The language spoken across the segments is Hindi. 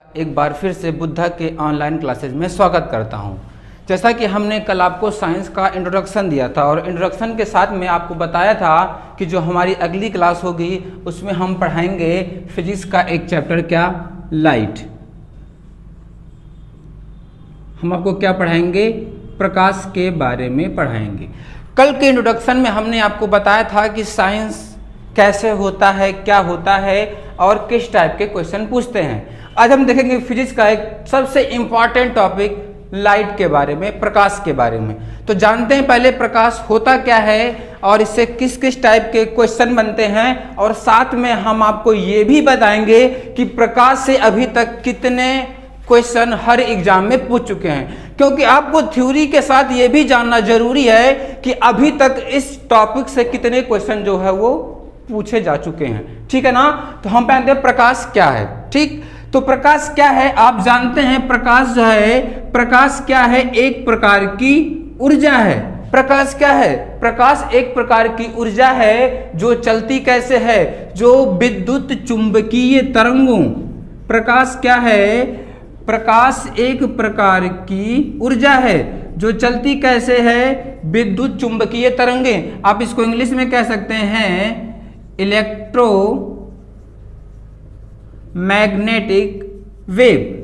एक बार फिर से बुद्धा के ऑनलाइन क्लासेज में स्वागत करता हूं। जैसा कि हमने कल आपको साइंस का इंट्रोडक्शन दिया था और इंट्रोडक्शन के साथ में आपको बताया था कि जो हमारी अगली क्लास होगी उसमें हम पढ़ाएंगे फिजिक्स का एक चैप्टर, क्या, लाइट। हम आपको क्या पढ़ाएंगे? प्रकाश के बारे में पढ़ाएंगे। कल के इंट्रोडक्शन में हमने आपको बताया था कि साइंस कैसे होता है, क्या होता है और किस टाइप के क्वेश्चन पूछते हैं। आज हम देखेंगे फिजिक्स का एक सबसे इंपॉर्टेंट टॉपिक, लाइट के बारे में, प्रकाश के बारे में। तो जानते हैं पहले प्रकाश होता क्या है और इससे किस किस टाइप के क्वेश्चन बनते हैं, और साथ में हम आपको ये भी बताएंगे कि प्रकाश से अभी तक कितने क्वेश्चन हर एग्जाम में पूछ चुके हैं। क्योंकि आपको थ्योरी के साथ ये भी जानना जरूरी है कि अभी तक इस टॉपिक से कितने क्वेश्चन जो है वो पूछे जा चुके हैं। ठीक है ना? तो हम पहनते हैं प्रकाश क्या है। ठीक, तो प्रकाश क्या है आप जानते हैं। प्रकाश जो है, प्रकाश क्या है? एक प्रकार की ऊर्जा है। प्रकाश क्या है? प्रकाश एक प्रकार की ऊर्जा है जो चलती कैसे है? जो विद्युत चुंबकीय तरंगों। प्रकाश क्या है? प्रकाश एक प्रकार की ऊर्जा है जो चलती कैसे है? विद्युत चुंबकीय तरंगें। आप इसको इंग्लिश में कह सकते हैं इलेक्ट्रोमैग्नेटिक वेव।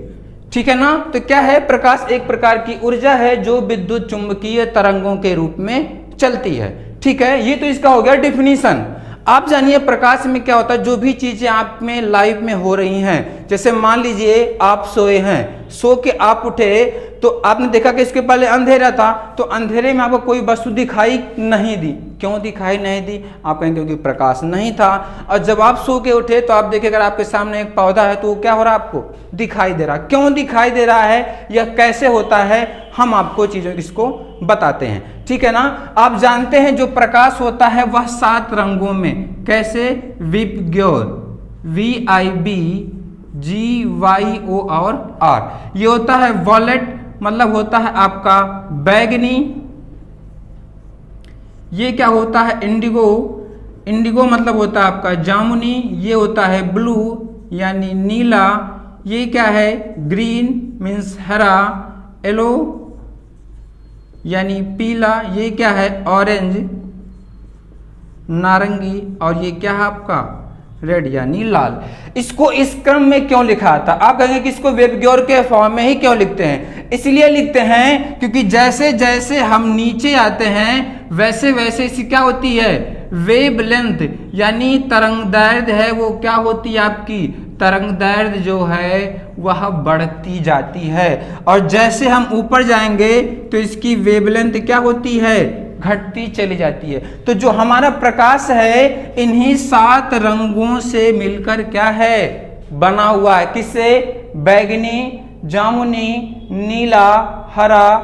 ठीक है ना? तो क्या है? प्रकाश एक प्रकार की ऊर्जा है जो विद्युत चुंबकीय तरंगों के रूप में चलती है। ठीक है, ये तो इसका हो गया डिफिनीशन। आप जानिए प्रकाश में क्या होता है। जो भी चीजें आप में लाइफ में हो रही हैं, जैसे मान लीजिए आप सोए हैं, सो के आप उठे तो आपने देखा कि इसके पहले अंधेरा था, तो अंधेरे में आपको कोई वस्तु दिखाई नहीं दी। क्यों दिखाई नहीं दी? आप कहेंगे क्योंकि प्रकाश नहीं था। और जब आप सो के उठे तो आप देखें अगर आपके सामने एक पौधा है तो वो क्या हो रहा है? आपको दिखाई दे रहा। क्यों दिखाई दे रहा है, यह कैसे होता है, हम आपको चीजों इसको बताते हैं। ठीक है ना? आप जानते हैं जो प्रकाश होता है वह 7 रंगों में, कैसे? विबग्योर, VIBGYO और R। ये होता है वॉलेट, मतलब होता है आपका बैगनी। ये क्या होता है? इंडिगो, इंडिगो मतलब होता है आपका जामुनी। ये होता है ब्लू यानी नीला। ये क्या है? ग्रीन मीन्स हरा। येलो यानी पीला। ये क्या है? ऑरेंज, नारंगी। और ये क्या है आपका? रेड यानी लाल। इसको इस क्रम में क्यों लिखा था? आप कहेंगे कि इसको वेबग्योर के फॉर्म में ही क्यों लिखते हैं? इसलिए लिखते हैं क्योंकि जैसे जैसे हम नीचे आते हैं वैसे वैसे इसकी क्या होती है? वेवलेंथ यानी तरंगदैर्घ्य है वो क्या होती है आपकी? तरंगदैर्घ्य जो है वह बढ़ती जाती है। और जैसे हम ऊपर जाएंगे तो इसकी वेवलेंथ क्या होती है? घटती चली जाती है। तो जो हमारा प्रकाश है इन्हीं 7 रंगों से मिलकर क्या है? बना हुआ है। किससे? बैगनी, जामुनी, नीला, हरा,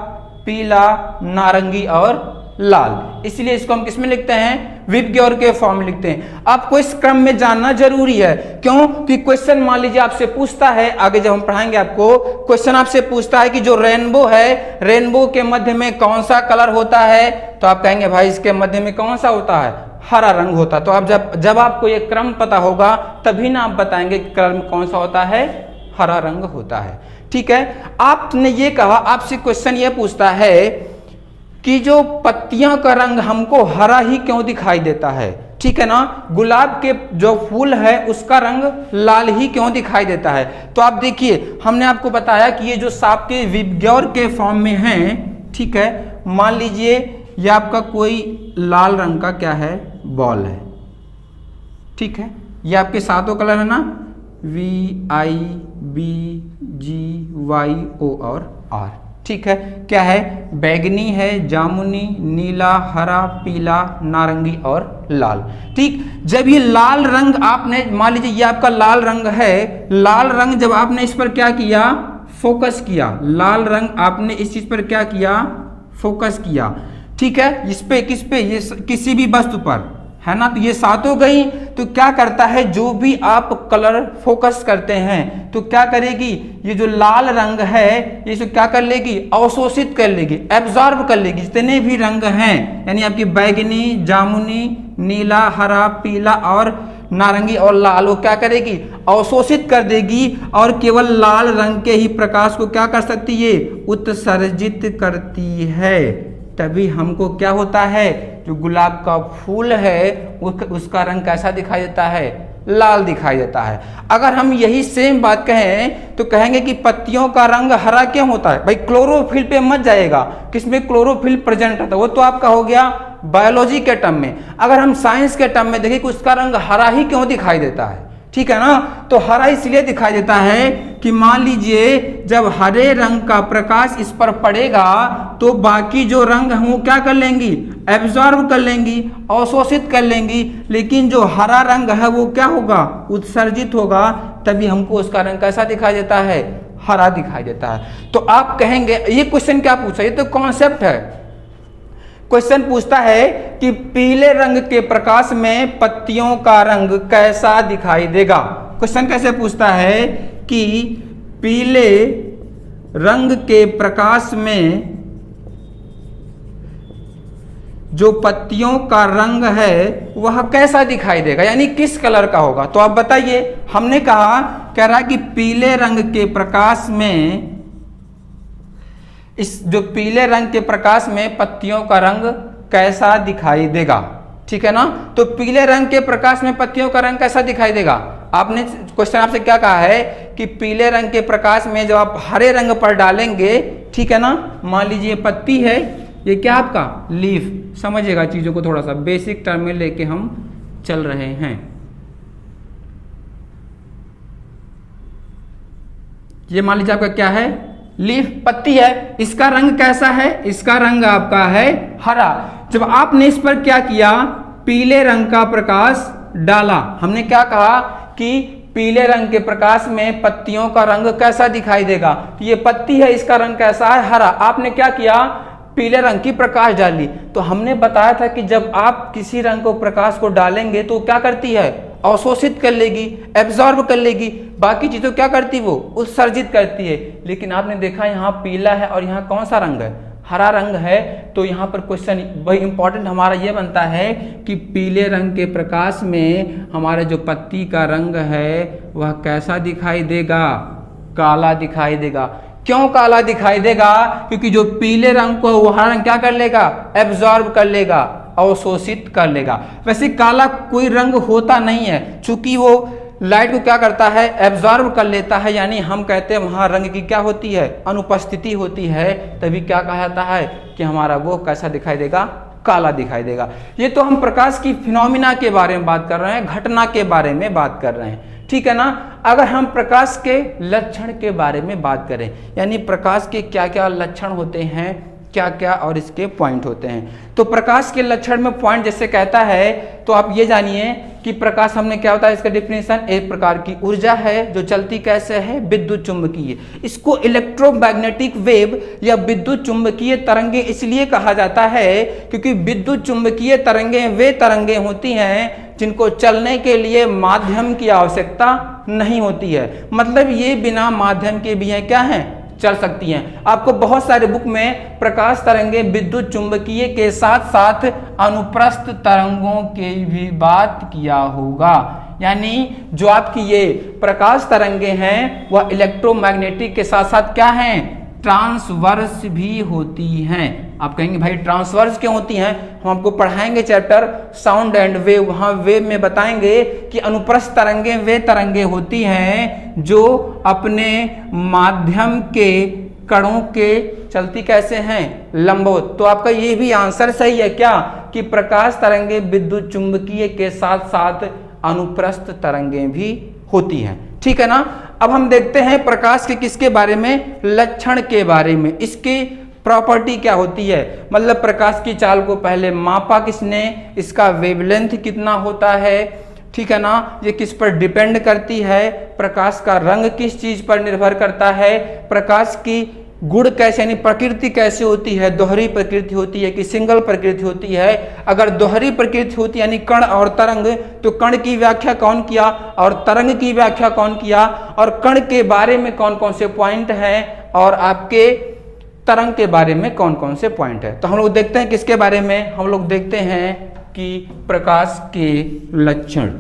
पीला, नारंगी और लाल। इसलिए इसको हम किसमें लिखते हैं? विबग्योर के फॉर्म में लिखते हैं। आपको इस क्रम में जानना जरूरी है। क्यों? कि क्वेश्चन मान लीजिए आपसे पूछता है, आगे जब हम पढ़ाएंगे आपको, क्वेश्चन आपसे पूछता है कि जो रेनबो है, रेनबो के मध्य में कौन सा कलर होता है? तो आप कहेंगे भाई इसके मध्य में कौन सा होता है? हरा रंग होता है। तो आप जब आपको ये क्रम पता होगा तभी ना आप बताएंगे कि कलर में कौन सा होता है? हरा रंग होता है। ठीक है, आपने ये कहा, आपसे क्वेश्चन ये पूछता है कि जो पत्तियों का रंग हमको हरा ही क्यों दिखाई देता है? ठीक है ना? गुलाब के जो फूल है उसका रंग लाल ही क्यों दिखाई देता है? तो आप देखिए हमने आपको बताया कि ये जो सांप के विबग्योर के फॉर्म में हैं। ठीक है, मान लीजिए ये आपका कोई लाल रंग का क्या है? बॉल है। ठीक है, ये आपके 7 कलर है ना, VIBGYO और R। ठीक है, क्या है? बैगनी है, जामुनी, नीला, हरा, पीला, नारंगी और लाल। ठीक, जब ये लाल रंग आपने, मान लीजिए ये आपका लाल रंग है, लाल रंग जब आपने इस पर क्या किया? फोकस किया। लाल रंग आपने इस चीज पर क्या किया? फोकस किया। ठीक है, इस पे, किस पे? ये किसी भी वस्तु पर, है ना? तो ये 7 गई। तो क्या करता है? जो भी आप कलर फोकस करते हैं तो क्या करेगी? ये जो लाल रंग है ये इसको क्या कर लेगी? अवशोषित कर लेगी, एब्जॉर्ब कर लेगी। जितने भी रंग हैं यानी आपकी बैगनी, जामुनी, नीला, हरा, पीला और नारंगी और लाल, वो क्या करेगी, अवशोषित कर देगी और केवल लाल रंग के ही प्रकाश को क्या कर सकती है, उत्सर्जित करती है। तभी हमको क्या होता है, जो गुलाब का फूल है उसका रंग कैसा दिखाई देता है, लाल दिखाई देता है। अगर हम यही सेम बात कहें तो कहेंगे कि पत्तियों का रंग हरा क्यों होता है, भाई क्लोरोफिल पे मत जाएगा, किसमें क्लोरोफिल प्रेजेंट होता है, वो तो आपका हो गया बायोलॉजी के टर्म में। अगर हम साइंस के टर्म में देखें कि उसका रंग हरा ही क्यों दिखाई देता है, ठीक है ना, तो हरा इसलिए दिखाई देता है कि मान लीजिए जब हरे रंग का प्रकाश इस पर पड़ेगा तो बाकी जो रंग है वो क्या कर लेंगी, एब्जॉर्ब कर लेंगी, अवशोषित कर लेंगी, लेकिन जो हरा रंग है वो क्या होगा, उत्सर्जित होगा। तभी हमको उसका रंग कैसा दिखाई देता है, हरा दिखाई देता है। तो आप कहेंगे ये क्वेश्चन क्या पूछा, ये तो कॉन्सेप्ट है। क्वेश्चन पूछता है कि पीले रंग के प्रकाश में पत्तियों का रंग कैसा दिखाई देगा। क्वेश्चन कैसे पूछता है कि पीले रंग के प्रकाश में जो पत्तियों का रंग है वह कैसा दिखाई देगा, यानी किस कलर का होगा। तो आप बताइए, हमने कह रहा कि पीले रंग के प्रकाश में, इस जो पीले रंग के प्रकाश में पत्तियों का रंग कैसा दिखाई देगा, ठीक है ना। तो पीले रंग के प्रकाश में पत्तियों का रंग कैसा दिखाई देगा, आपने क्वेश्चन आपसे क्या कहा है कि पीले रंग के प्रकाश में जब आप हरे रंग पर डालेंगे, ठीक है ना, मान लीजिए पत्ती है, ये क्या आपका लीफ, समझिएगा चीजों को, थोड़ा सा बेसिक टर्म में लेके हम चल रहे हैं। ये मान लीजिए आपका क्या है, लीफ, पत्ती है, इसका रंग कैसा है, इसका रंग आपका है हरा। जब आपने इस पर क्या किया, पीले रंग का प्रकाश डाला, हमने क्या कहा कि पीले रंग के प्रकाश में पत्तियों का रंग कैसा दिखाई देगा, तो ये पत्ती है, इसका रंग कैसा है, हरा। आपने क्या किया, पीले रंग की प्रकाश डाली। तो हमने बताया था कि जब आप किसी रंग को प्रकाश को डालेंगे तो क्या करती है, अवशोषित कर लेगी, एब्जॉर्ब कर लेगी, बाकी चीजों क्या करती, वो उत्सर्जित करती है। लेकिन आपने देखा यहाँ पीला है और यहाँ कौन सा रंग है, हरा रंग है। तो यहाँ पर क्वेश्चन वही इंपॉर्टेंट हमारा ये बनता है कि पीले रंग के प्रकाश में हमारे जो पत्ती का रंग है वह कैसा दिखाई देगा, काला दिखाई देगा। क्यों काला दिखाई देगा, क्योंकि जो पीले रंग को वो हरा रंग क्या कर लेगा, एब्जॉर्ब कर लेगा, अवशोषित कर लेगा। वैसे काला कोई रंग होता नहीं है, चूंकि वो लाइट को क्या करता है, एब्जॉर्ब कर लेता है, यानी हम कहते हैं वहां रंग की क्या होती है, अनुपस्थिति होती है। तभी क्या कहा जाता है कि हमारा वो कैसा दिखाई देगा, काला दिखाई देगा। ये तो हम प्रकाश की फिनोमिना के बारे में बात कर रहे हैं, घटना के बारे में बात कर रहे हैं, ठीक है ना। अगर हम प्रकाश के लक्षण के बारे में बात करें, यानी प्रकाश के क्या क्या लक्षण होते हैं, क्या क्या और इसके पॉइंट होते हैं, तो प्रकाश के लक्षण में पॉइंट जैसे कहता है, तो आप ये जानिए कि प्रकाश हमने क्या होता है, इसका डिफिनेशन एक प्रकार की ऊर्जा है जो चलती कैसे है, विद्युत चुंबकीय। इसको इलेक्ट्रोमैग्नेटिक वेव या विद्युत चुंबकीय तरंगे इसलिए कहा जाता है क्योंकि विद्युत चुंबकीय तरंगे वे तरंगे होती हैं जिनको चलने के लिए माध्यम की आवश्यकता नहीं होती है। मतलब ये बिना माध्यम के भी है क्या है, चल सकती हैं। आपको बहुत सारे बुक में प्रकाश तरंगे विद्युत चुंबकीय के साथ साथ अनुप्रस्थ तरंगों की भी बात किया होगा। यानी जो आपकी ये प्रकाश तरंगे हैं वह इलेक्ट्रोमैग्नेटिक के साथ साथ क्या हैं, ट्रांसवर्स भी होती हैं। आप कहेंगे भाई ट्रांसवर्स क्यों होती हैं, हम आपको पढ़ाएंगे चैप्टर साउंड एंड वेव, वहां वेव में बताएंगे कि अनुप्रस्थ तरंगे वे तरंगे होती हैं जो अपने माध्यम के कणों के चलती कैसे हैं, लंबवत। तो आपका ये भी आंसर सही है क्या कि प्रकाश तरंगे विद्युत चुंबकीय के साथ साथ अनुप्रस्थ तरंगे भी होती हैं, ठीक है ना। अब हम देखते हैं प्रकाश के किसके बारे में, लक्षण के बारे में, इसकी प्रॉपर्टी क्या होती है। मतलब प्रकाश की चाल को पहले मापा किसने, इसका वेवलेंथ कितना होता है, ठीक है ना, ये किस पर डिपेंड करती है, प्रकाश का रंग किस चीज पर निर्भर करता है, प्रकाश की गुण कैसे यानी प्रकृति कैसे होती है, दोहरी प्रकृति होती है कि सिंगल प्रकृति होती है। अगर दोहरी प्रकृति होती है यानी कण और तरंग, तो कण की व्याख्या कौन किया और तरंग की व्याख्या कौन किया, और कण के बारे में कौन कौन से पॉइंट हैं और आपके तरंग के बारे में कौन कौन से पॉइंट है। तो हम लोग देखते हैं किसके बारे में, हम लोग देखते हैं कि प्रकाश के लक्षण।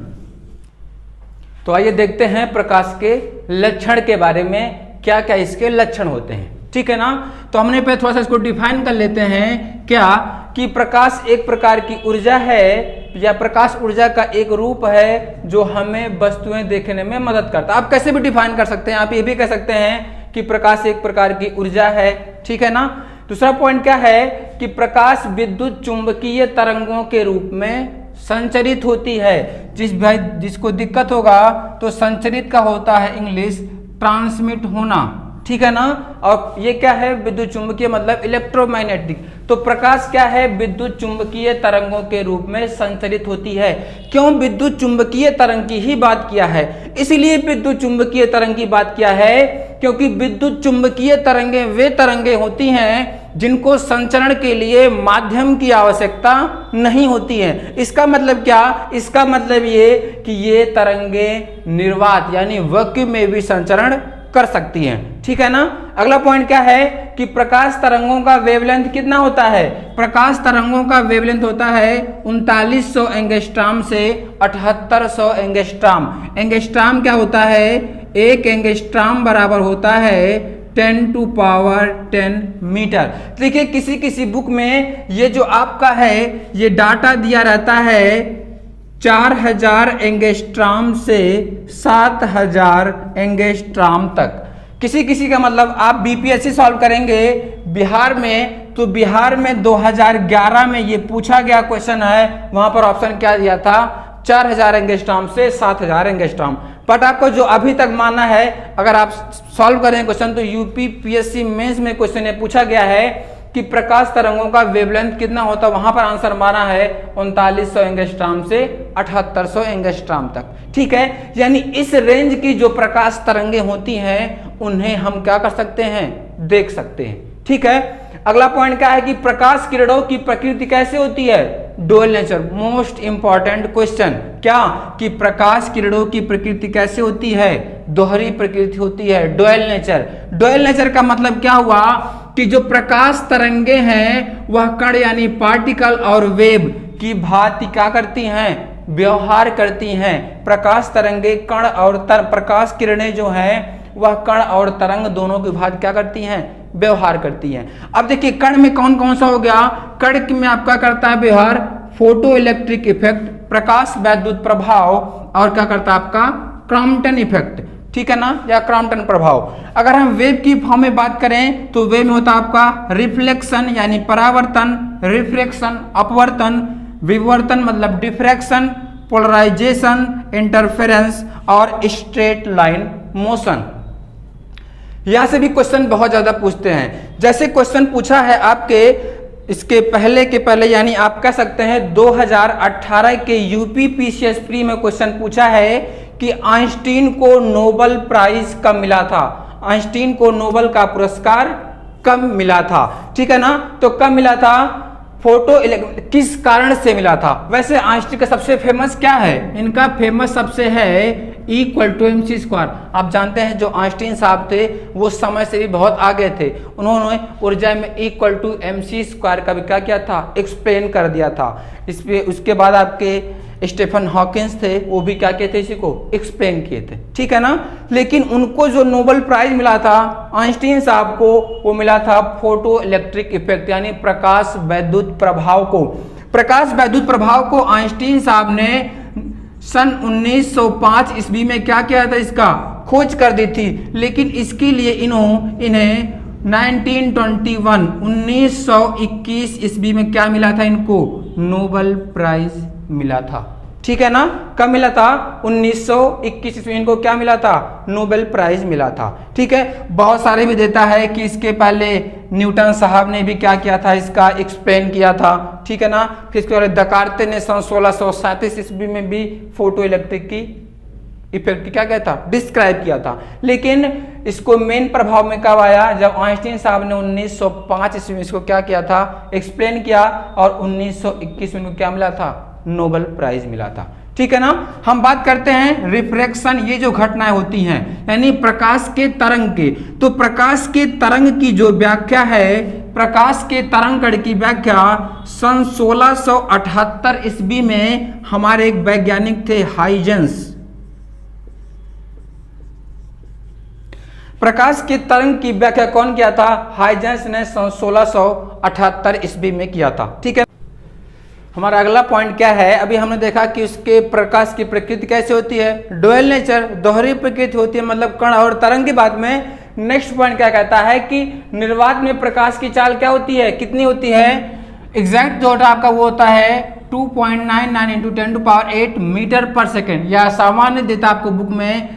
तो आइए देखते हैं प्रकाश के लक्षण के बारे में, क्या क्या इसके लक्षण होते हैं। ठीक है ना, तो हमने पहले थोड़ा सा इसको डिफाइन कर लेते हैं क्या कि प्रकाश एक प्रकार की ऊर्जा है या प्रकाश ऊर्जा का एक रूप है जो हमें वस्तुएं देखने में मदद करता है। आप कैसे भी डिफाइन कर सकते हैं, आप ये भी कह सकते हैं कि प्रकाश एक प्रकार की ऊर्जा है। ठीक है ना। दूसरा पॉइंट क्या है कि प्रकाश विद्युत चुंबकीय तरंगों के रूप में संचरित होती है। जिसको दिक्कत होगा तो संचरित का होता है इंग्लिश ट्रांसमिट होना। ठीक है ना। और ये क्या है, विद्युत चुंबकीय मतलब इलेक्ट्रोमैग्नेटिक। तो प्रकाश क्या है, विद्युत चुंबकीय तरंगों के रूप में संचरित होती है। क्यों विद्युत चुंबकीय तरंग की ही बात किया है, इसलिए विद्युत चुंबकीय तरंग की बात किया है क्योंकि विद्युत चुंबकीय तरंगे वे तरंगे होती हैं जिनको संचरण के लिए माध्यम की आवश्यकता नहीं होती है। इसका मतलब क्या, इसका मतलब ये कि ये तरंगे निर्वात यानी वैक्यूम में भी संचरण कर सकती हैं। ठीक है ना। अगला पॉइंट क्या है कि प्रकाश तरंगों का वेवलेंथ कितना होता है। प्रकाश तरंगों का वेवलेंथ होता है 3900 एंगस्ट्रॉम से 7800 एंगस्ट्रॉम। एंगस्ट्रॉम क्या होता है, एक एंगस्ट्रॉम बराबर होता है 10⁻10 मीटर। देखिए किसी बुक में ये जो आपका है ये डाटा दिया रहता है 4000 एंगस्ट्रॉम से 7000 एंगस्ट्रॉम तक। किसी का मतलब आप बीपीएससी सॉल्व करेंगे बिहार में, तो बिहार में 2011 में ये पूछा गया क्वेश्चन है, वहां पर ऑप्शन क्या दिया था 4000 एंगस्ट्रॉम से 7000 एंगस्ट्रॉम। बट आपको जो अभी तक मानना है, अगर आप सॉल्व करें क्वेश्चन तो यूपी पीएससी मेंस में क्वेश्चन ये पूछा गया है कि प्रकाश तरंगों का वेवलेंथ कितना होता है, वहां पर आंसर माना है 3900 एंगस्ट्रॉम से 7800 एंगस्ट्रॉम तक। ठीक है, यानी इस रेंज की जो प्रकाश तरंगे होती हैं उन्हें हम क्या कर सकते हैं, देख सकते हैं। ठीक है। अगला पॉइंट क्या है कि प्रकाश किरणों की प्रकृति कैसे होती है, dual nature. Most important question, क्या कि प्रकाश किरणों की प्रकृति कैसे होती है, दोहरी प्रकृति होती है, डुअल नेचर। डुअल नेचर का मतलब क्या हुआ कि जो प्रकाश तरंगे हैं वह कण यानी पार्टिकल और वेव की भांति क्या करती हैं, व्यवहार करती हैं। प्रकाश तरंगे कण और प्रकाश किरणें जो हैं वह कण और तरंग दोनों की भांति क्या करती हैं, व्यवहार करती हैं। अब देखिए कण में कौन कौन सा हो गया, कण में आपका करता है व्यवहार फोटो इलेक्ट्रिक इफेक्ट, प्रकाश वैद्युत प्रभाव, और क्या करता है आपका क्रॉम्पटन इफेक्ट। ठीक है ना, या क्रॉम्पटन प्रभाव। अगर हम वेव की फॉर्म में बात करें तो वेव में होता है आपका रिफ्लेक्शन यानी परावर्तन, रिफ्रैक्शन अपवर्तन, विवर्तन मतलब डिफ्रैक्शन, पोलराइजेशन, इंटरफेरेंस और स्ट्रेट लाइन मोशन। यहां से भी क्वेश्चन बहुत ज्यादा पूछते हैं। जैसे क्वेश्चन पूछा है आपके इसके पहले यानी आप कह सकते हैं 2018 के यूपी पीसीएस प्री में क्वेश्चन पूछा है कि आइंस्टीन को नोबेल प्राइज कब मिला था, आइंस्टीन को नोबेल का पुरस्कार कब मिला था। ठीक है ना, तो कब मिला था, किस कारण से मिला था। वैसे आइंस्टीन का सबसे फेमस क्या है, इनका फेमस सबसे है E=mc²। आप जानते हैं जो आइंस्टीन साहब थे वो समय से भी बहुत आगे थे, उन्होंने ऊर्जा में E=mc² का भी क्या किया था, एक्सप्लेन कर दिया था। इस पे उसके बाद आपके स्टीफन हॉकिंस थे, वो भी क्या कहते इसी को एक्सप्लेन किए थे। ठीक है ना, लेकिन उनको जो नोबेल प्राइज मिला था आइंस्टीन साहब को, वो मिला था फोटो इलेक्ट्रिक इफेक्ट यानी प्रकाश वैद्युत प्रभाव को। प्रकाश वैद्युत प्रभाव को आइंस्टीन साहब ने सन 1905 ईस्वी में क्या किया था, इसका खोज कर दी थी। लेकिन इसके लिए इन्हें 1921 ईस्वी में क्या मिला था, इनको नोबेल प्राइज मिला था। ठीक है ना, कब मिला था, 1921 ईस्वी इनको क्या मिला था, नोबेल प्राइज मिला था। ठीक है, बहुत सारे भी देता है कि इसके पहले न्यूटन साहब ने भी क्या किया था, इसका एक्सप्लेन किया था। ठीक है ना, फिर इसके बाद दकार्ते ने सन 1637 ईस्वी में भी फोटो इलेक्ट्रिक की इफेक्ट क्या कहता था, डिस्क्राइब किया था। लेकिन इसको मेन प्रभाव में कब आया, जब आइंस्टीन साहब ने 1905 ईस्वी में इसको क्या किया था, एक्सप्लेन किया, और 1921 में क्या मिला था, नोबेल प्राइज मिला था। ठीक है ना, हम बात करते हैं रिफ्रैक्शन, ये जो घटनाएं होती हैं यानी प्रकाश के तरंग के। तो प्रकाश के तरंग की जो व्याख्या है, प्रकाश के तरंग कण की व्याख्या सन 1678 ईस्वी में हमारे एक वैज्ञानिक थे हाइजेंस। प्रकाश की तरंग की व्याख्या कौन किया था? हाइजेंस ने 1678 ईस्वी में किया था। ठीक है, हमारा अगला पॉइंट क्या है? अभी हमने देखा कि उसके प्रकाश की प्रकृति कैसे होती है, डुअल नेचर, दोहरी प्रकृति होती है, मतलब कण और तरंग की बात में नेक्स्ट पॉइंट क्या कहता है कि निर्वात में प्रकाश की चाल क्या होती है, कितनी होती है? एग्जैक्ट जो आपका वो होता है 2.99 × 10⁸ मीटर पर सेकेंड, या सामान्य देता आपको बुक में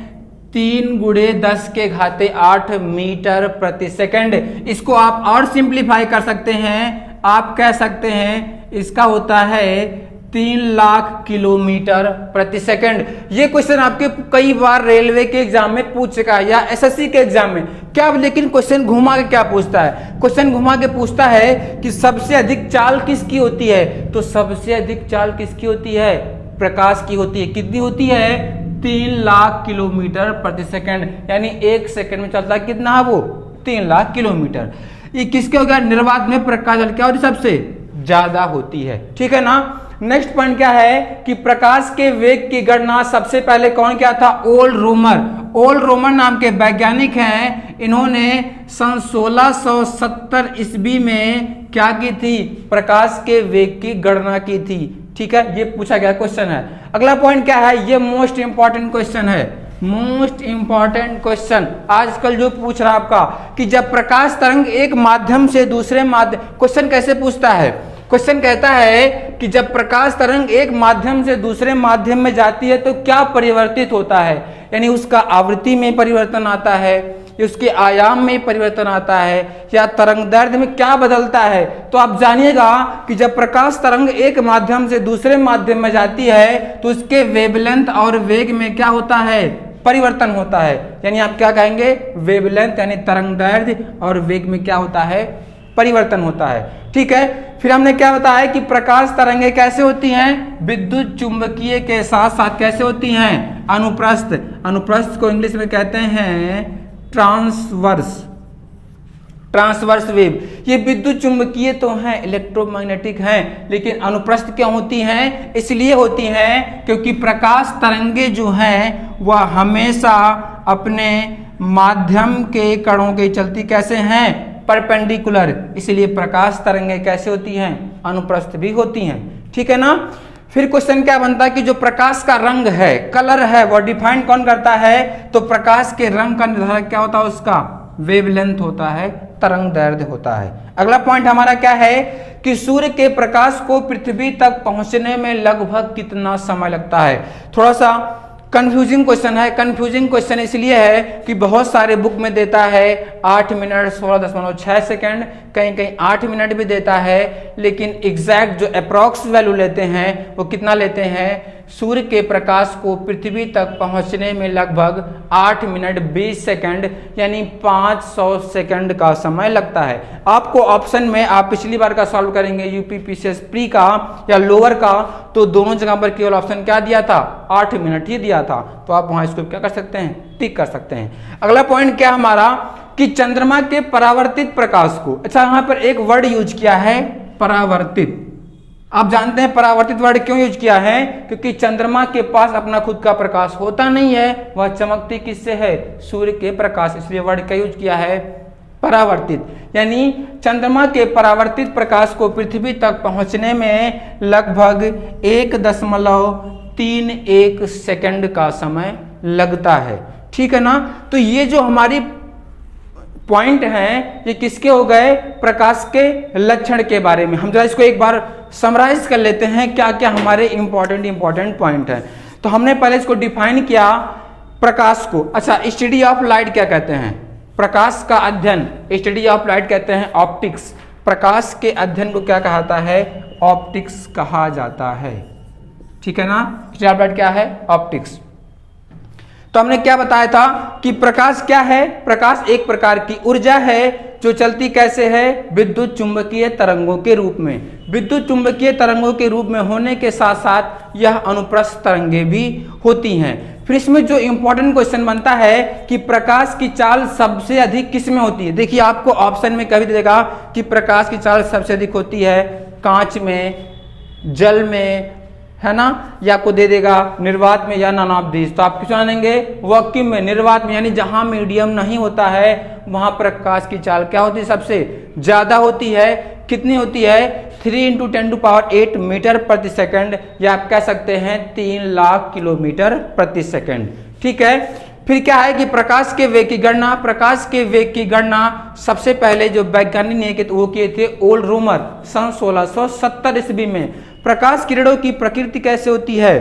3 × 10⁸ मीटर प्रति सेकेंड। इसको आप और सिंप्लीफाई कर सकते हैं, आप कह सकते हैं इसका होता है 3 लाख किलोमीटर प्रति सेकंड। ये क्वेश्चन आपके कई बार रेलवे के एग्जाम में पूछ चुका है या एसएससी के एग्जाम में। क्या लेकिन क्वेश्चन घुमा के क्या पूछता है? क्वेश्चन घुमा के पूछता है कि सबसे अधिक चाल किसकी होती है? तो सबसे अधिक चाल किसकी होती है? प्रकाश की होती है। कितनी होती है? 3 लाख किलोमीटर प्रति सेकंड, यानी 1 सेकंड में चलता है कितना वो? 3 लाख किलोमीटर। ये किसके हो गया? निर्वात में प्रकाश क्या होती है? सबसे ज्यादा होती है। ठीक है ना। नेक्स्ट पॉइंट क्या है कि प्रकाश के वेग की गणना सबसे पहले कौन किया था? ओल्ड रोमर। ओल्ड रोमर नाम के वैज्ञानिक हैं, इन्होंने सन 1670 ईस्वी में क्या की थी? प्रकाश के वेग की गणना की थी। ठीक है, ये पूछा गया क्वेश्चन है। अगला पॉइंट क्या है? ये मोस्ट इंपॉर्टेंट क्वेश्चन है, मोस्ट इंपॉर्टेंट क्वेश्चन आजकल जो पूछ रहा है आपका कि जब प्रकाश तरंग एक माध्यम से दूसरे माध्यम, क्वेश्चन कैसे पूछता है? क्वेश्चन कहता है कि जब प्रकाश तरंग एक माध्यम से दूसरे माध्यम में जाती है तो क्या परिवर्तित होता है, यानी उसका आवृत्ति में परिवर्तन आता है, उसके आयाम में परिवर्तन आता है, या तरंग दैर्ध्य में क्या बदलता है? तो आप जानिएगा कि जब प्रकाश तरंग एक माध्यम से दूसरे माध्यम में जाती है तो उसके वेवलेंथ और वेग में क्या होता है? परिवर्तन होता है। यानी आप क्या कहेंगे? वेवलेंथ यानी तरंग दैर्ध्य और वेग में क्या होता है? परिवर्तन होता है। ठीक है, फिर हमने क्या बताया कि प्रकाश तरंगे कैसे होती हैं? विद्युत चुंबकीय के साथ साथ कैसे होती हैं? अनुप्रस्थ। अनुप्रस्थ को इंग्लिश में कहते हैं ट्रांसवर्स, ट्रांसवर्स वेव। ये विद्युत चुंबकीय तो हैं, इलेक्ट्रोमैग्नेटिक हैं, लेकिन अनुप्रस्थ क्यों होती हैं? इसलिए होती हैं क्योंकि प्रकाश तरंगे जो हैं वह हमेशा अपने माध्यम के कणों के चलती कैसे हैं? परपेंडिकुलर। इसलिए प्रकाश तरंगे कैसे होती हैं? अनुप्रस्थ भी होती हैं। ठीक है ना। फिर क्वेश्चन क्या बनता है कि जो प्रकाश का रंग है, कलर है, वो डिफाइन कौन करता है? तो प्रकाश के रंग का निर्धारक क्या होता है? उसका वेवलेंथ होता है, तरंग दैर्ध्य होता है। अगला पॉइंट हमारा क्या है कि सूर्य के प्रकाश को पृथ्वी तक पहुंचने में लगभग कितना समय लगता है? थोड़ा सा कंफ्यूजिंग क्वेश्चन है। कंफ्यूजिंग क्वेश्चन इसलिए है कि बहुत सारे बुक में देता है 8 मिनट 16.6 सेकेंड, कहीं कहीं 8 मिनट भी देता है, लेकिन एग्जैक्ट जो अप्रॉक्स वैल्यू लेते हैं वो कितना लेते हैं? सूर्य के प्रकाश को पृथ्वी तक पहुंचने में लगभग 8 मिनट 20 सेकेंड यानी 500 सेकेंड का समय लगता है। आपको ऑप्शन में आप पिछली बार का सॉल्व करेंगे यूपी पीसीएस प्री का या लोअर का, तो दोनों जगह पर केवल ऑप्शन क्या दिया था? 8 मिनट ही दिया था। तो आप वहां इसको क्या कर सकते हैं? टिक कर सकते हैं। अगला पॉइंट क्या हमारा कि चंद्रमा के परावर्तित प्रकाश को, अच्छा यहाँ पर एक वर्ड यूज किया है परावर्तित। आप जानते हैं परावर्तित वर्ड क्यों यूज किया है? क्योंकि चंद्रमा के पास अपना खुद का प्रकाश होता नहीं है, वह चमकती किससे है? सूर्य के प्रकाश। इसलिए वर्ड का यूज किया है परावर्तित। यानी चंद्रमा के परावर्तित प्रकाश को पृथ्वी तक पहुंचने में लगभग 1.31 सेकंड का समय लगता है। ठीक है ना। तो ये जो हमारी पॉइंट हैं ये किसके हो गए? प्रकाश के लक्षण के बारे में। हम जरा इसको एक बार समराइज कर लेते हैं क्या क्या हमारे इंपॉर्टेंट पॉइंट हैं। तो हमने पहले इसको डिफाइन किया प्रकाश को। अच्छा, स्टडी ऑफ लाइट क्या कहते हैं? प्रकाश का अध्ययन, स्टडी ऑफ लाइट कहते हैं ऑप्टिक्स। प्रकाश के अध्ययन को क्या कहता है? ऑप्टिक्स कहा जाता है। ठीक है ना। स्टडी ऑफ लाइट क्या है? ऑप्टिक्स। तो हमने क्या बताया था कि प्रकाश क्या है? प्रकाश एक प्रकार की ऊर्जा है जो चलती कैसे है? विद्युत चुंबकीय तरंगों के रूप में। विद्युत चुंबकीय तरंगों के रूप में होने के साथ साथ यह अनुप्रस्थ तरंगे भी होती हैं। फिर इसमें जो इंपॉर्टेंट क्वेश्चन बनता है कि प्रकाश की चाल सबसे अधिक किस में होती है? देखिए आपको ऑप्शन में कभी देगा कि प्रकाश की चाल सबसे अधिक होती है कांच में, जल में, है ना, या आपको दे देगा निर्वात में या नॉन ऑफ दिस, तो आप किस जानेंगे वैक्यूम में, निर्वात में, यानी जहां मीडियम नहीं होता है वहां प्रकाश की चाल क्या होती है, सबसे ज्यादा होती है। कितनी होती है, 3 × 10⁸ मीटर प्रति सेकंड, या आप कह सकते हैं 3 लाख किलोमीटर प्रति सेकंड। ठीक है, फिर क्या है कि प्रकाश के वेग की गणना, प्रकाश के वेग की गणना सबसे पहले जो वैज्ञानिक ने वो किए थे ओल्ड रूमर सन 1670 ईस्वी में। प्रकाश किरणों की प्रकृति कैसे होती है,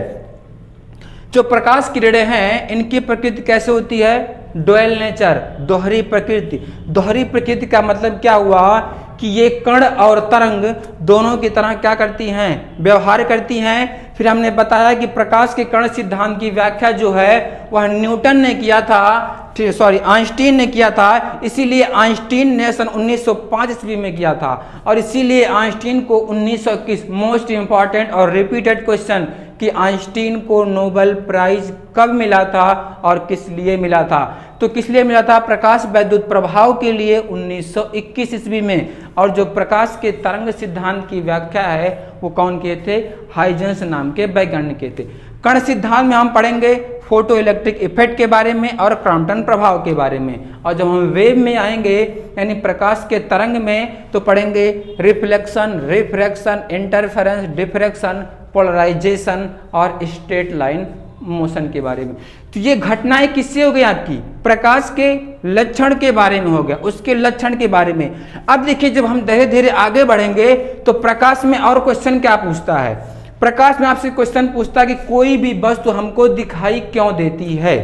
जो प्रकाश किरणें हैं इनकी प्रकृति कैसे होती है, डुअल नेचर, दोहरी प्रकृति। दोहरी प्रकृति का मतलब क्या हुआ कि ये कण और तरंग दोनों की तरह क्या करती हैं, व्यवहार करती हैं। फिर हमने बताया कि प्रकाश के कण सिद्धांत की व्याख्या जो है वह न्यूटन ने किया था, आइंस्टीन ने किया था, इसीलिए आइंस्टीन ने सन 1905 ईस्वी में किया था। और इसीलिए आइंस्टीन को 1921 मोस्ट इंपॉर्टेंट और रिपीटेड क्वेश्चन कि आइंस्टीन को नोबेल प्राइज कब मिला था और किस लिए मिला था, तो किस लिए मिला था, प्रकाश वैद्युत प्रभाव के लिए 1921 ईस्वी में। और जो प्रकाश के तरंग सिद्धांत की व्याख्या है वो कौन किए थे, हाइजेंस नाम के वैज्ञानिक किए थे। कण सिद्धांत में हम पढ़ेंगे फोटो इलेक्ट्रिक इफेक्ट के बारे में और क्रॉम्पटन प्रभाव के बारे में। और जब हम वेव में आएंगे यानी प्रकाश के तरंग में तो पढ़ेंगे reflection, refraction, interference, diffraction, polarisation और स्ट्रेट लाइन मोशन के बारे में। तो ये घटनाएं किससे हो गई आपकी, प्रकाश के लक्षण के बारे में हो गया, उसके लक्षण के बारे में। अब देखिए जब हम धीरे धीरे आगे बढ़ेंगे तो प्रकाश में और क्वेश्चन क्या पूछता है, प्रकाश में आपसे क्वेश्चन पूछता है कि कोई भी वस्तु हमको दिखाई क्यों देती है,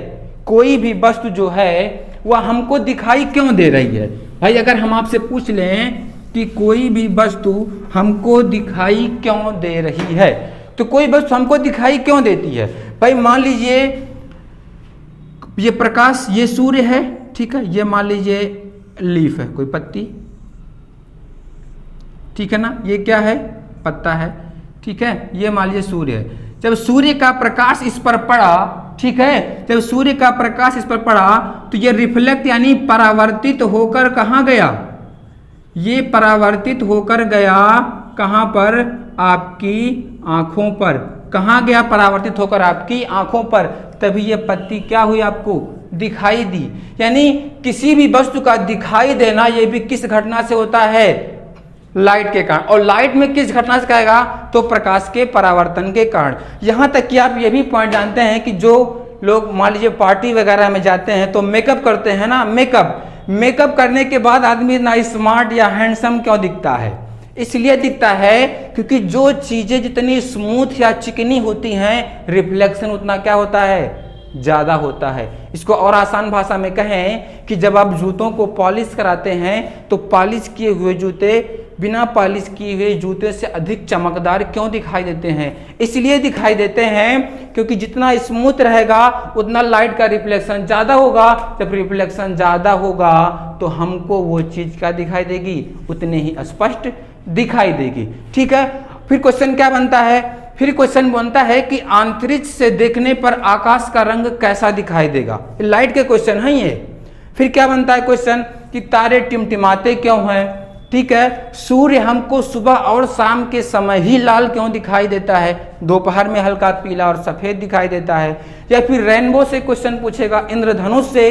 कोई भी वस्तु जो है वह हमको दिखाई क्यों दे रही है। भाई अगर हम आपसे पूछ लें कि कोई भी वस्तु हमको दिखाई क्यों दे रही है, तो कोई वस्तु हमको दिखाई क्यों देती है। भाई मान लीजिए ये प्रकाश, ये सूर्य है, ठीक है, ये मान लीजिए लीफ है, कोई पत्ती, ठीक है ना, ये क्या है, पत्ता है, ठीक है, ये मान लीजिए सूर्य है। जब सूर्य का प्रकाश इस पर पड़ा, ठीक है, जब सूर्य का प्रकाश इस पर पड़ा तो ये रिफ्लेक्ट यानी परावर्तित होकर कहाँ गया, ये परावर्तित होकर गया कहाँ पर, आपकी आंखों पर। कहाँ गया, परावर्तित होकर आपकी आंखों पर, तभी ये पत्ती क्या हुई, आपको दिखाई दी। यानी किसी भी वस्तु का दिखाई देना ये भी किस घटना से होता है, लाइट के कारण। और लाइट में किस घटना से कहेगा, तो प्रकाश के परावर्तन के कारण। यहां तक कि आप ये भी पॉइंट जानते हैं कि जो लोग मान लीजिए पार्टी वगैरह में जाते हैं तो मेकअप करते हैं ना, मेकअप करने के बाद आदमी ना स्मार्ट या हैंडसम क्यों दिखता है, इसलिए दिखता है क्योंकि जो चीजें जितनी स्मूथ या चिकनी होती हैं रिफ्लेक्शन उतना क्या होता है, ज्यादा होता है। इसको और आसान भाषा में कहें कि जब आप जूतों को पॉलिश कराते हैं तो पॉलिश किए हुए जूते बिना पॉलिश किए हुए जूते से अधिक चमकदार क्यों दिखाई देते हैं, इसलिए दिखाई देते हैं क्योंकि जितना स्मूथ रहेगा उतना लाइट का रिफ्लेक्शन ज्यादा होगा। जब रिफ्लेक्शन ज्यादा होगा तो हमको वो चीज क्या दिखाई देगी, उतने ही स्पष्ट दिखाई देगी। ठीक है, फिर क्वेश्चन क्या बनता है, फिर क्वेश्चन बनता है कि अंतरिक्ष से देखने पर आकाश का रंग कैसा दिखाई देगा, लाइट के क्वेश्चन है ये। फिर क्या बनता है क्वेश्चन कि तारे टिमटिमाते क्यों हैं, ठीक है, सूर्य हमको सुबह और शाम के समय ही लाल क्यों दिखाई देता है, दोपहर में हल्का पीला और सफेद दिखाई देता है। या फिर रेनबो से क्वेश्चन पूछेगा, इंद्रधनुष से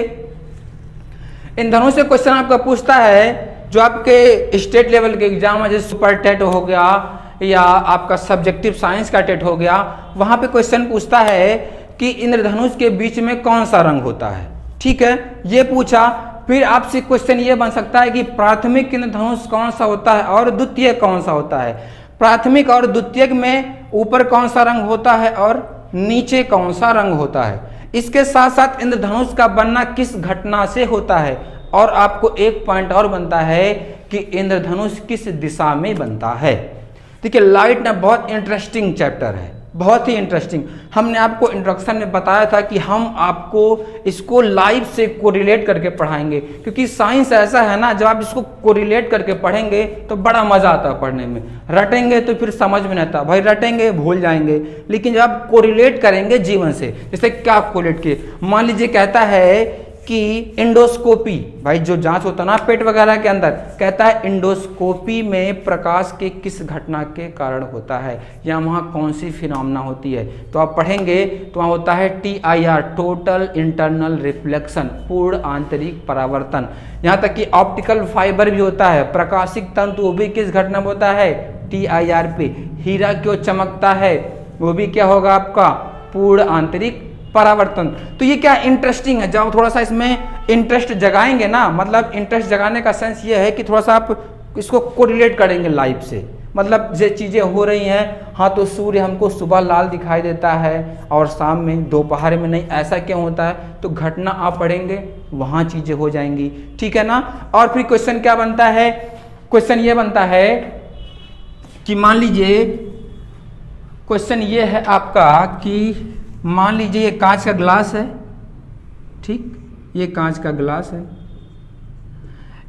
क्वेश्चन आपका पूछता है जो आपके स्टेट लेवल के एग्जाम है, जैसे सुपर टेट हो गया या आपका सब्जेक्टिव साइंस का टेट हो गया, वहां पे क्वेश्चन पूछता है कि इंद्रधनुष के बीच में कौन सा रंग होता है। ठीक है, ये पूछा। फिर आपसे क्वेश्चन ये बन सकता है कि प्राथमिक इंद्रधनुष कौन सा होता है और द्वितीय कौन सा होता है। प्राथमिक और द्वितीयक में ऊपर कौन सा रंग होता है और नीचे कौन सा रंग होता है। इसके साथ साथ इंद्रधनुष का बनना किस घटना से होता है, और आपको एक पॉइंट और बनता है कि इंद्रधनुष किस दिशा में बनता है। देखिए लाइट ना बहुत इंटरेस्टिंग चैप्टर है, बहुत ही इंटरेस्टिंग। हमने आपको इंट्रोडक्शन में बताया था कि हम आपको इसको लाइव से कोरिलेट करके पढ़ाएंगे, क्योंकि साइंस ऐसा है ना, जब आप इसको कोरिलेट करके पढ़ेंगे तो बड़ा मजा आता है पढ़ने में। रटेंगे तो फिर समझ में नहीं आता, भाई रटेंगे भूल जाएंगे, लेकिन जब आप कोरिलेट करेंगे जीवन से, जैसे क्या कोरिलेट किए, मान लीजिए कहता है कि इंडोस्कोपी, भाई जो जांच होता है ना पेट वगैरह के अंदर, कहता है इंडोस्कोपी में प्रकाश के किस घटना के कारण होता है या वहाँ कौन सी फिनोमेना होती है। तो आप पढ़ेंगे तो वहाँ होता है TIR, टोटल इंटरनल रिफ्लेक्शन, पूर्ण आंतरिक परावर्तन। यहाँ तक कि ऑप्टिकल फाइबर भी होता है, प्रकाशिक तंतु, वो भी किस घटना में होता है, TIR पे। हीरा क्यों चमकता है, वो भी क्या होगा आपका, पूर्ण आंतरिक परावर्तन। तो ये क्या इंटरेस्टिंग है, जब थोड़ा सा इसमें इंटरेस्ट जगाएंगे ना, मतलब इंटरेस्ट जगाने का सेंस ये है कि थोड़ा सा आप इसको कोरिलेट करेंगे लाइफ से, मतलब जो चीज़ें हो रही हैं, हाँ तो सूर्य हमको सुबह लाल दिखाई देता है और शाम में, दोपहर में नहीं, ऐसा क्यों होता है, तो घटना आप पढ़ेंगे वहाँ चीज़ें हो जाएंगी, ठीक है ना। और फिर क्वेश्चन क्या बनता है, क्वेश्चन ये बनता है कि मान लीजिए, क्वेश्चन ये है आपका कि मान लीजिए ये कांच का ग्लास है, ठीक, ये कांच का ग्लास है,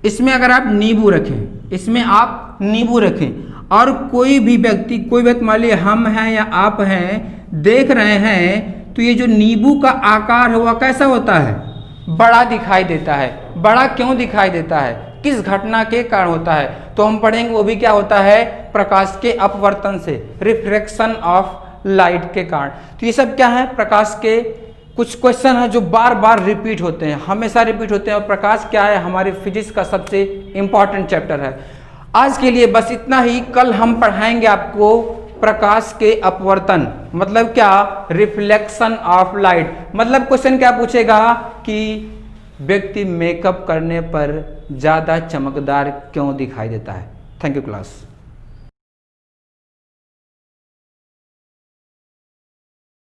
इसमें अगर आप नींबू रखें, इसमें आप नींबू रखें और कोई भी व्यक्ति मान लीजिए हम हैं या आप हैं, देख रहे हैं, तो ये जो नींबू का आकार है वह कैसा होता है, बड़ा दिखाई देता है। बड़ा क्यों दिखाई देता है, किस घटना के कारण होता है, तो हम पढ़ेंगे वो भी क्या होता है, प्रकाश के अपवर्तन से, रिफ्रैक्शन ऑफ लाइट के कारण। तो ये सब क्या है, प्रकाश के कुछ क्वेश्चन है जो बार बार रिपीट होते हैं, हमेशा रिपीट होते हैं, और प्रकाश क्या है, हमारे फिजिक्स का सबसे इंपॉर्टेंट चैप्टर है। आज के लिए बस इतना ही, कल हम पढ़ाएंगे आपको प्रकाश के अपवर्तन, मतलब क्या, रिफ्लेक्शन ऑफ लाइट। मतलब क्वेश्चन क्या पूछेगा कि व्यक्ति मेकअप करने पर ज्यादा चमकदार क्यों दिखाई देता है। Thank you class.